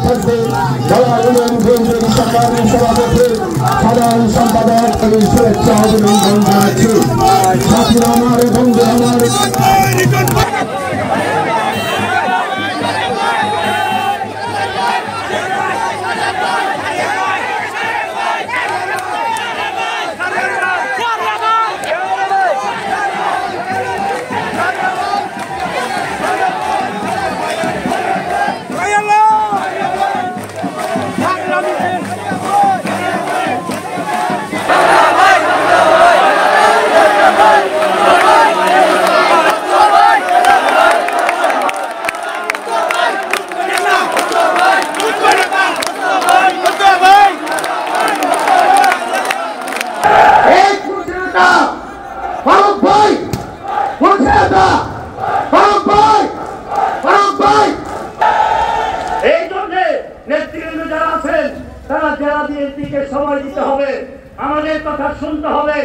থাকবে সরকারি সভাপতি সাধারণ সম্পাদক শুভেচ্ছা অভিনন্দন জানাচ্ছি। সাথীরা আমার বন্ধু আমার এই জন্য নেতৃবৃন্দ যারা আছেন তারা জেলা বিএনপিকে সময় দিতে হবে, আমাদের কথা শুনতে হবে।